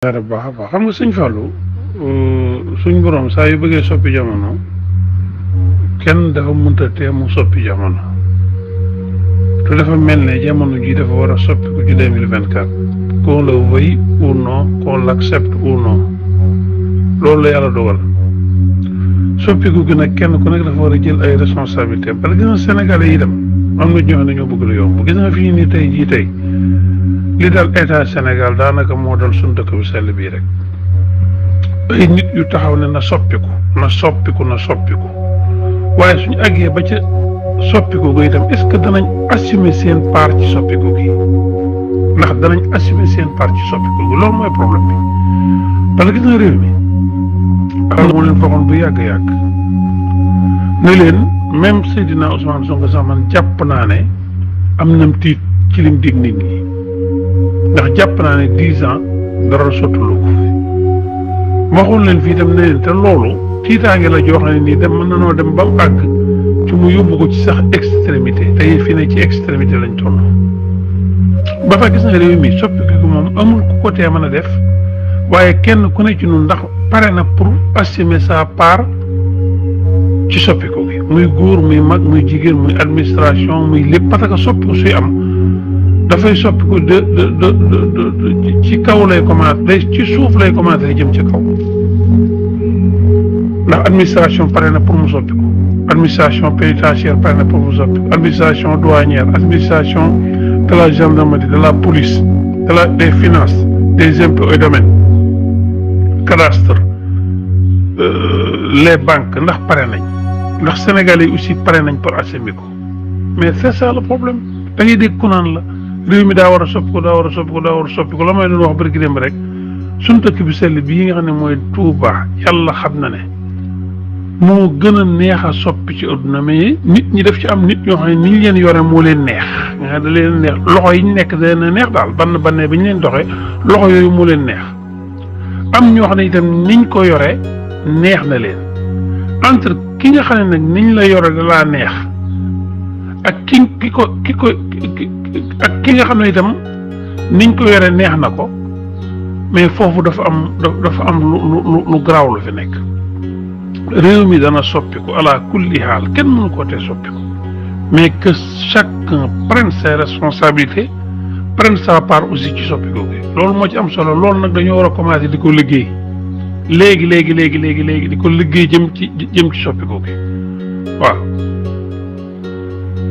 dara bu baax a baax xam nga sëñ Fallou suñ borom saa yu bëggee soppi jamono kenn dafa mënta tee mu soppi jamono te dafa mel ne jamono ji dafa war a soppiku ci 2024 qu'on le veuille ou non qu'on l'accepte ou non loolu la yàlla dogal soppiku gi nag kenn ku nekk dafa war a jël ay responsabilités parce que gis nga Sénégalais yi dem am na ñoo xam ne ñoo bëgg lu yomb gis nga fii nii tey li dal état Sénégal daanaka moo dal suñu dëkk bi sell bii rek ay nit yu taxaw ne na soppiku waaye suñu àggee ba ca soppiku gi itam est-ce que danañ assumer seen part ci soppiku gi ndax danañ assumer seen part ci soppiku gi loolu mooy problème bi parce que gis nga réew mi am moo leen foxoon bu yàgg ne leen même Seydina Ousmane Sonko sax man jàpp naa ne am nam tiit ci lim dig nit ñi ndax jàpp naa ne 10 ans dara sottalu ko fi waxoon leen fii dem ne leen te loolu tiitaange la joo xam ne nii dem mën na noo dem ba mu àgg ci mu yóbbu ko ci sax extrémité tey fi ne ci extrémité lañ toll ba fa gis na réew mi soppiku ko moom amul ku ko tee mën a def waaye kenn ku ne ci ñun ndax pare na pour assumer sa part ci soppiku gi muy góor muy mag muy jigéen muy administration muy lépp parce que soppiku suy am dafay soppiku de ci kaw lay commencé ci suuf lay commencé jëm ci kaw ndax administration pare na pour mu soppiku administration pénitentiaire pare na pour mu soppiku administration douanière administration de la gendarmerie de la police des finances des impôts et domaines cadastre les banques ndax pare nañ ndax sénégalais yi aussi pare nañ pour assumer ko mais c'est ça le problème da ngay dégg ku naan la réew mi daa war a soppiku la may doon wax bërki démb rek suñu dëkk bi sell bii nga xam ne mooy Touba yàlla xam na ne moo gën a neex a soppi ci adduna mais nit ñi def ci am nit ñoo xam ne ni ñu leen yore moo leen neex nga da leen neex loxo yi ñu nekk da leen neex daal banne bi ñu leen doxee loxo yooyu moo leen neex am ñoo xam ne itam niñ ko yore neex na leen entre ki nga xam ne nag niñ la yore da laa neex ak ki nga xam ne itam niñ ko yore neex na ko mais foofu dafa am lu garaaw lu fi nekk réew mi dana soppiku ala kulli xaal kenn mënu ko tee soppiku mais que chacun prenne ses responsabilités prenne sa part aussi ci soppiku gi loolu moo ci am solo loolu nag dañoo war a commencer di ko liggéey léegi di ko liggéey jëm ci soppiku gi waaw